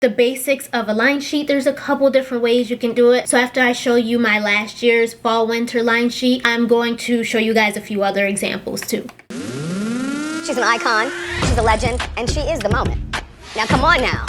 the basics of a line sheet, there's a couple different ways you can do it. So after I show you my last year's fall winter line sheet, I'm going to show you guys a few other examples too. She's an icon, she's a legend, and she is the moment. Now come on now.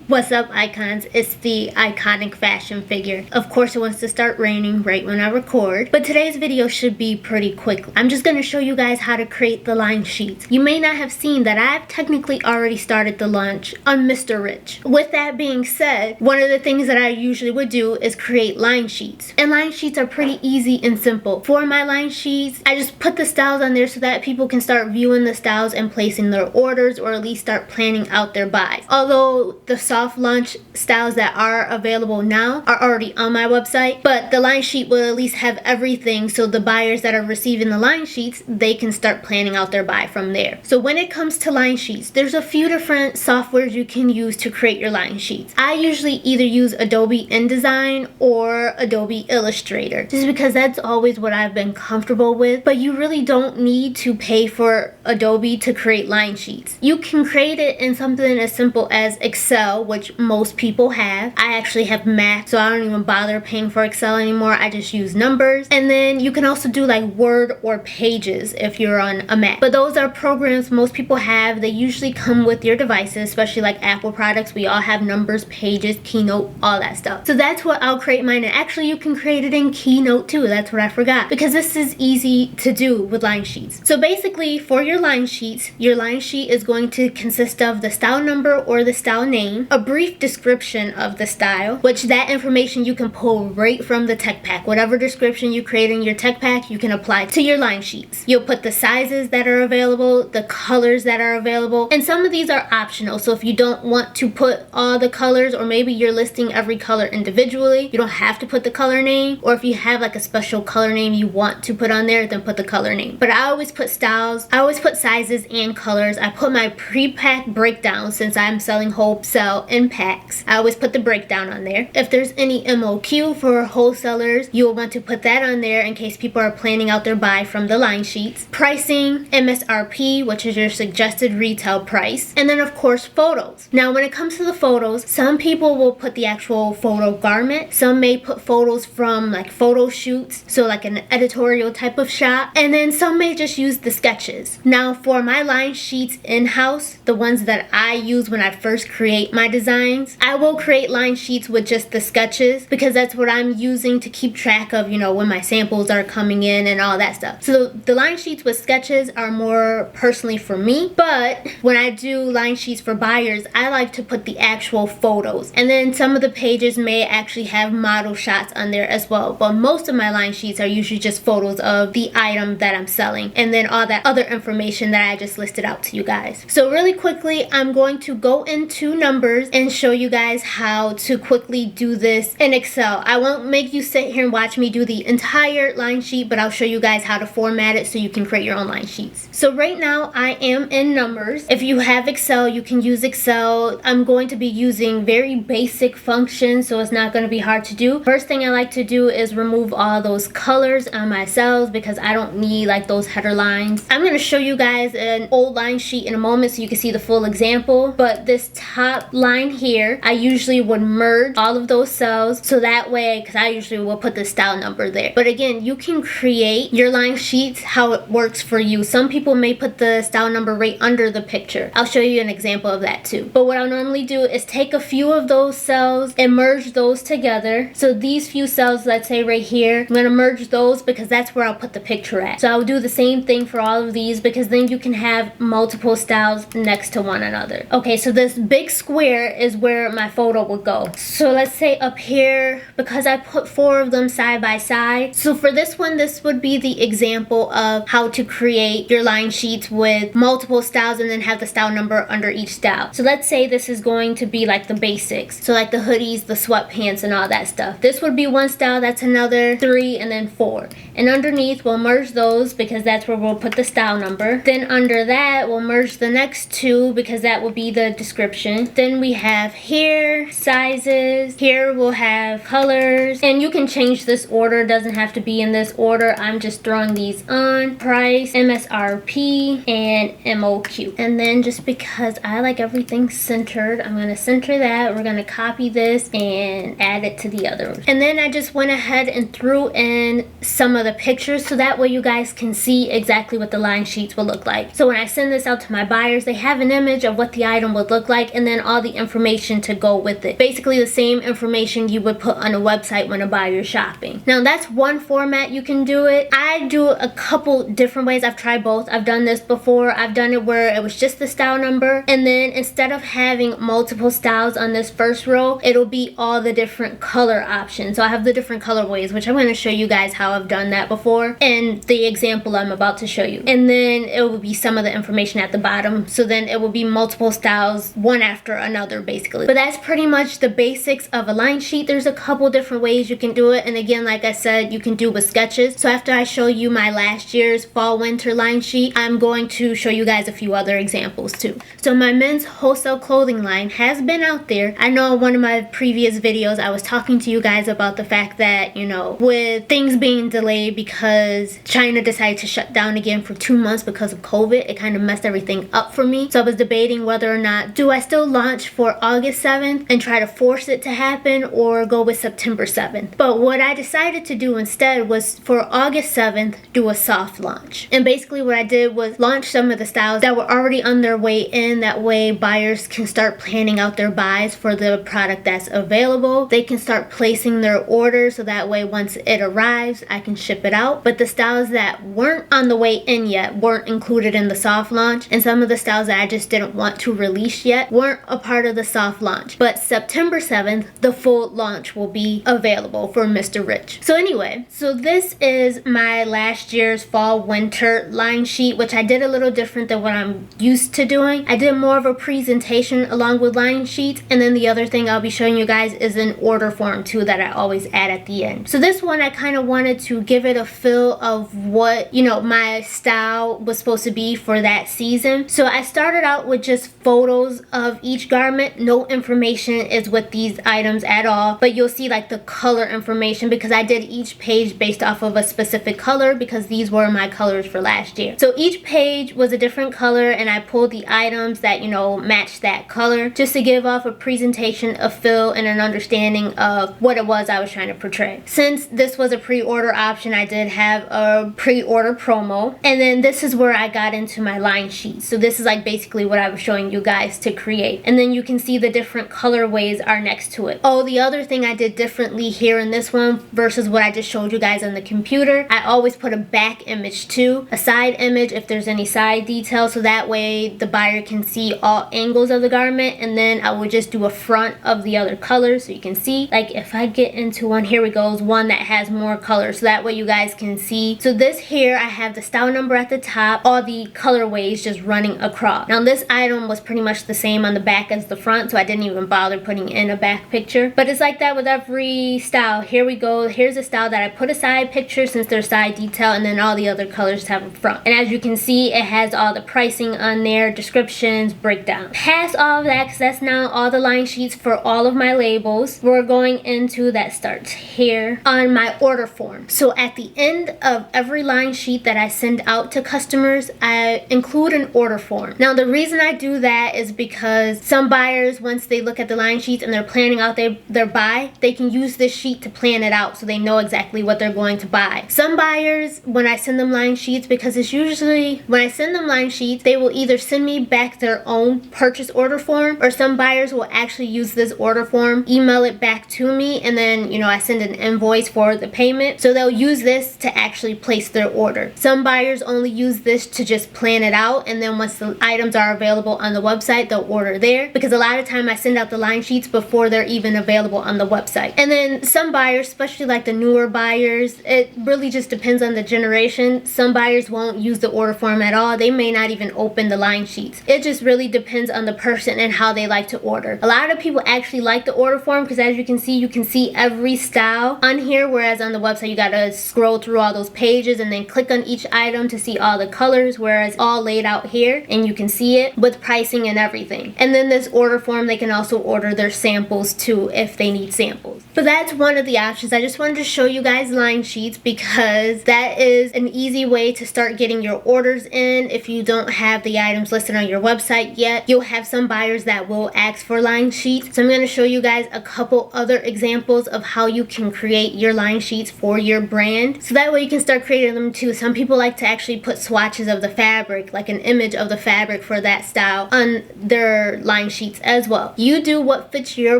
What's up, icons? It's the iconic fashion figure. Of course, it wants to start raining right when I record, but today's video should be pretty quick. I'm just going to show you guys how to create the line sheets. You may not have seen that I've technically already started the launch on Mr. Rich. With that being said, one of the things that I usually would do is create line sheets. And line sheets are pretty easy and simple. For my line sheets, I just put the styles on there so that people can start viewing the styles and placing their orders, or at least start planning out their buys. Although the soft launch styles that are available now are already on my website, but the line sheet will at least have everything, so the buyers that are receiving the line sheets, they can start planning out their buy from there. So when it comes to line sheets, there's a few different softwares you can use to create your line sheets. I usually either use Adobe InDesign or Adobe Illustrator, just because that's always what I've been comfortable with, but you really don't need to pay for Adobe to create line sheets. You can create it in something as simple as Excel, which most people have. I actually have Mac, so I don't even bother paying for Excel anymore. I just use numbers. And then you can also do like Word or Pages if you're on a Mac. But those are programs most people have. They usually come with your devices, especially like Apple products. We all have Numbers, Pages, Keynote, all that stuff. So that's what I'll create mine in. Actually, you can create it in Keynote too. That's what I forgot, because this is easy to do with line sheets. So basically, for your line sheets, your line sheet is going to consist of the style number or the style name, a brief description of the style, which that information you can pull right from the tech pack. Whatever description you create in your tech pack, you can apply to your line sheets. You'll put the sizes that are available, the colors that are available, and some of these are optional. So if you don't want to put all the colors, or maybe you're listing every color individually, you don't have to put the color name. Or if you have like a special color name you want to put on there, then put the color name. But I always put styles, I always put sizes and colors. I put my pre-pack breakdown, since I'm selling wholesale in packs. I always put the breakdown on there. If there's any MOQ for wholesalers, you'll want to put that on there in case people are planning out their buy from the line sheets. Pricing, MSRP, which is your suggested retail price, and then of course photos. Now when it comes to the photos, some people will put the actual photo garment. Some may put photos from like photo shoots, so like an editorial type of shot, and then some may just use the sketches. Now for my line sheets in-house, the ones that I use when I first create my designs, I will create line sheets with just the sketches, because that's what I'm using to keep track of, you know, when my samples are coming in and all that stuff. So the line sheets with sketches are more personally for me, but when I do line sheets for buyers, I like to put the actual photos. And then some of the pages may actually have model shots on there as well, but most of my line sheets are usually just photos of the item that I'm selling, and then all that other information that I just listed out to you guys. So really quickly, I'm going to go into Numbers and show you guys how to quickly do this in Excel. I won't make you sit here and watch me do the entire line sheet, but I'll show you guys how to format it so you can create your own line sheets. So right now I am in Numbers. If you have Excel, you can use Excel. I'm going to be using very basic functions, so it's not going to be hard to do. First thing I like to do is remove all those colors on my cells, because I don't need like those header lines. I'm going to show you guys an old line sheet in a moment so you can see the full example, but this top line here, I usually would merge all of those cells, so that way, because I usually will put the style number there. But again, you can create your line sheets how it works for you. Some people may put the style number right under the picture. I'll show you an example of that too. But what I'll normally do is take a few of those cells and merge those together. So these few cells, let's say right here, I'm going to merge those because that's where I'll put the picture at. So I'll do the same thing for all of these, because then you can have multiple styles next to one another. Okay, so this big square is where my photo would go. So let's say up here, because I put 4 of them side by side. So for this one, this would be the example of how to create your line sheets with multiple styles and then have the style number under each style. So let's say this is going to be like the basics. So like the hoodies, the sweatpants, and all that stuff. This would be one style, that's another 3, and then 4. And underneath, we'll merge those because that's where we'll put the style number. Then under that, we'll merge the next 2 because that will be the description. Then we we have here sizes, here we'll have colors, and you can change this order. It doesn't have to be in this order. I'm just throwing these on. Price, MSRP, and MOQ. And then just because I like everything centered, I'm going to center that. We're going to copy this and add it to the other one. And then I just went ahead and threw in some of the pictures so that way you guys can see exactly what the line sheets will look like. So when I send this out to my buyers, they have an image of what the item would look like and then all the information to go with it. Basically the same information you would put on a website when a buyer's shopping. Now that's one format you can do it. I do a couple different ways. I've tried both. I've done this before. I've done it where it was just the style number, and then instead of having multiple styles on this first row, it'll be all the different color options. So I have the different colorways, which I'm going to show you guys how I've done that before and the example I'm about to show you. And then it will be some of the information at the bottom. So then it will be multiple styles, one after another basically. But that's pretty much the basics of a line sheet. There's a couple different ways you can do it. And again, like I said, you can do with sketches. So after I show you my last year's fall winter line sheet, I'm going to show you guys a few other examples too. So my men's wholesale clothing line has been out there. I know in one of my previous videos I was talking to you guys about the fact that, you know, with things being delayed because China decided to shut down again for 2 months because of COVID, it kind of messed everything up for me. So I was debating whether or not do I still launch for August 7th and try to force it to happen or go with September 7th. But what I decided to do instead was for August 7th do a soft launch. And basically what I did was launch some of the styles that were already on their way in. That way buyers can start planning out their buys for the product that's available. They can start placing their orders so that way once it arrives I can ship it out. But the styles that weren't on the way in yet weren't included in the soft launch, and some of the styles that I just didn't want to release yet weren't a part of the soft launch. But September 7th the full launch will be available for Mr. Rich. So anyway, so this is my last year's fall winter line sheet, which I did a little different than what I'm used to doing. I did more of a presentation along with line sheets, and then the other thing I'll be showing you guys is an order form too that I always add at the end. So this one I kind of wanted to give it a feel of what, you know, my style was supposed to be for that season. So I started out with just photos of each garment. No information is with these items at all, but you'll see like the color information because I did each page based off of a specific color because these were my colors for last year. So each page was a different color and I pulled the items that, you know, matched that color just to give off a presentation, a feel, and an understanding of what it was I was trying to portray. Since this was a pre-order option, I did have a pre-order promo, and then this is where I got into my line sheet. So this is like basically what I was showing you guys to create, and then you can see the different colorways are next to it. Oh, the other thing I did differently here in this one versus what I just showed you guys on the computer, I always put a back image too, a side image if there's any side details, so that way the buyer can see all angles of the garment, and then I would just do a front of the other colors so you can see. Like if I get into one, here we go, is one that has more colors, so that way you guys can see. So this here, I have the style number at the top, all the colorways just running across. Now this item was pretty much the same on the back as the front, so I didn't even bother putting in a back picture, but it's like that with every style. Here we go, here's a style that I put a side picture since there's side detail, and then all the other colors have a front. And as you can see, it has all the pricing on there, descriptions, breakdown. Past all of that, because that's now all the line sheets for all of my labels, we're going into that starts here on my order form. So at the end of every line sheet that I send out to customers, I include an order form. Now the reason I do that is because some buyers, once they look at the line sheets and they're planning out their buy, they can use this sheet to plan it out so they know exactly what they're going to buy. Some buyers, when I send them line sheets, because it's usually when I send them line sheets, they will either send me back their own purchase order form, or some buyers will actually use this order form, email it back to me, and then, you know, I send an invoice for the payment. So they'll use this to actually place their order. Some buyers only use this to just plan it out, and then once the items are available on the website, they'll order there, because a lot of time I send out the line sheets before they're even available on the website. And then some buyers, especially like the newer buyers, it really just depends on the generation. Some buyers won't use the order form at all. They may not even open the line sheets. It just really depends on the person and how they like to order. A lot of people actually like the order form because as you can see every style on here, whereas on the website you gotta scroll through all those pages and then click on each item to see all the colors, whereas all laid out here and you can see it with pricing and everything. And then this order form, they can also order their samples too if they need samples. But that's one of the options. I just wanted to show you guys line sheets because that is an easy way to start getting your orders in. If you don't have the items listed on your website yet, you'll have some buyers that will ask for line sheets. So I'm going to show you guys a couple other examples of how you can create your line sheets for your brand. So that way you can start creating them too. Some people like to actually put swatches of the fabric, like an image of the fabric for that style, on their line sheets as well. You do what fits your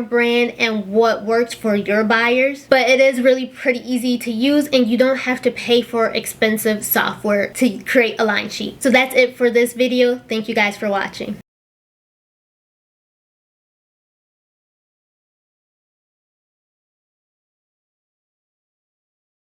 brand and what works for your buyers, but it is really pretty easy to use and you don't have to pay for expensive software to create a line sheet. So that's it for this video. Thank you guys for watching.